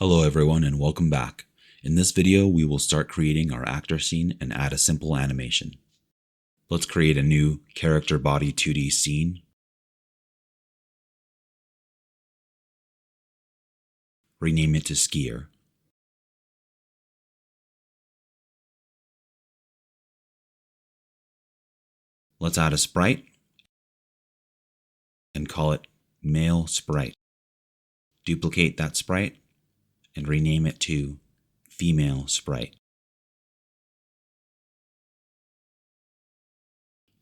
Hello everyone and welcome back. In this video we will start creating our actor scene and add a simple animation. Let's create a new character body 2D scene. Rename it to Skier. Let's add a sprite and call it Male Sprite. Duplicate that sprite and rename it to Female Sprite.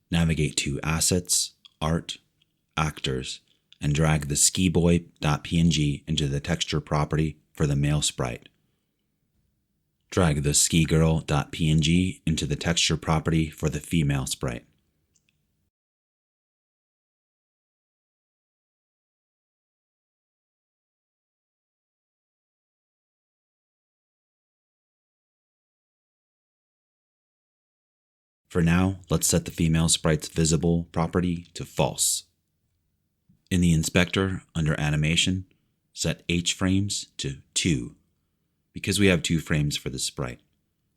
Navigate to Assets, Art, Actors, and drag the skiboy.png into the texture property for the male sprite. Drag the skigirl.png into the texture property for the female sprite. For now, let's set the female sprite's visible property to false. In the inspector, under animation, set H frames to 2, because we have 2 frames for the sprite.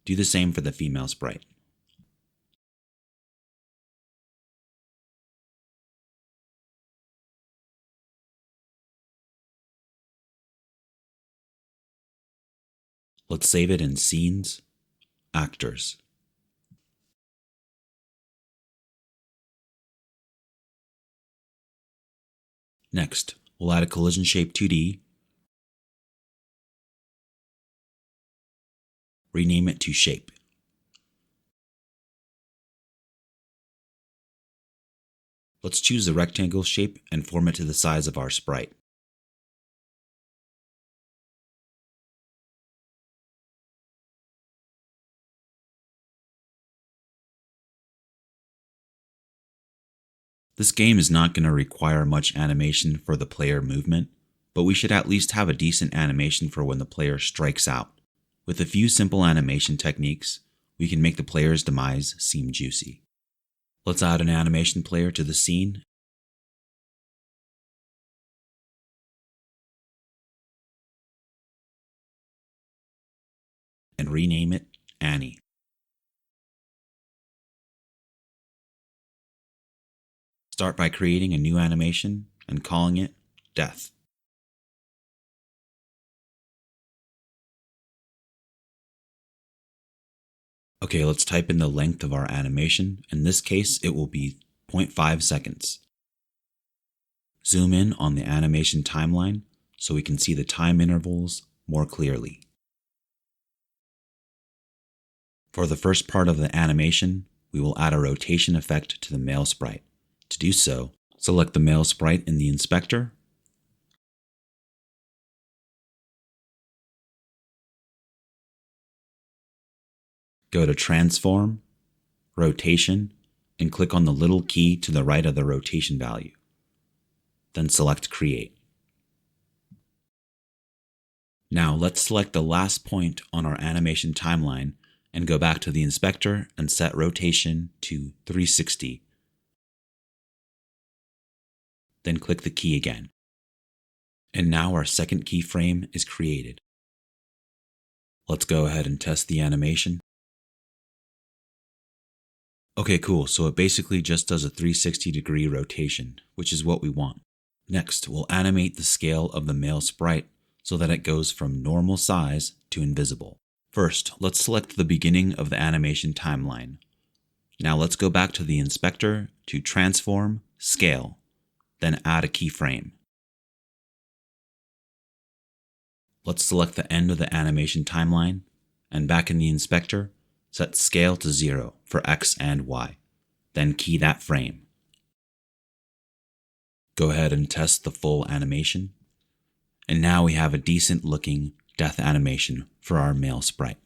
Do the same for the female sprite. Let's save it in Scenes, Actors. Next, we'll add a collision shape 2D, rename it to Shape. Let's choose the rectangle shape and form it to the size of our sprite. This game is not going to require much animation for the player movement, but we should at least have a decent animation for when the player strikes out. With a few simple animation techniques, we can make the player's demise seem juicy. Let's add an animation player to the scene and rename it Annie. Start by creating a new animation and calling it Death. Okay, let's type in the length of our animation. In this case, it will be 0.5 seconds. Zoom in on the animation timeline so we can see the time intervals more clearly. For the first part of the animation, we will add a rotation effect to the male sprite. To do so, select the male sprite in the inspector, go to Transform, Rotation, and click on the little key to the right of the rotation value. Then select Create. Now let's select the last point on our animation timeline and go back to the inspector and set rotation to 360. Then click the key again. And now our second keyframe is created. Let's go ahead and test the animation. Okay, cool, so it basically just does a 360-degree rotation, which is what we want. Next, we'll animate the scale of the male sprite so that it goes from normal size to invisible. First, let's select the beginning of the animation timeline. Now let's go back to the inspector to Transform, Scale, then add a keyframe. Let's select the end of the animation timeline, and back in the inspector, set Scale to 0 for X and Y, then key that frame. Go ahead and test the full animation, and now we have a decent looking death animation for our male sprite.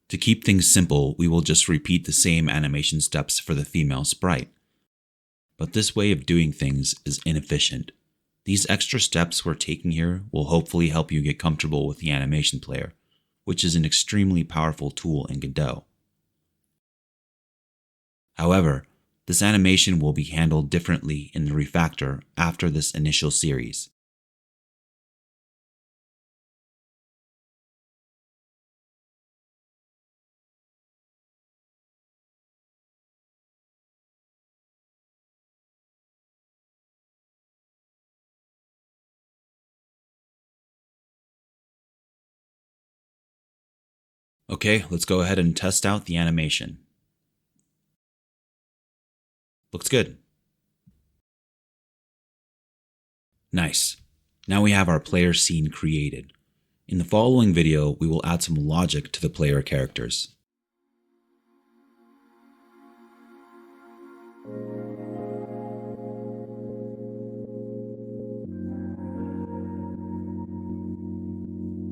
To keep things simple, we will just repeat the same animation steps for the female sprite. But this way of doing things is inefficient. These extra steps we're taking here will hopefully help you get comfortable with the animation player, which is an extremely powerful tool in Godot. However, this animation will be handled differently in the refactor after this initial series. Okay, let's go ahead and test out the animation. Looks good. Nice. Now we have our player scene created. In the following video, we will add some logic to the player characters.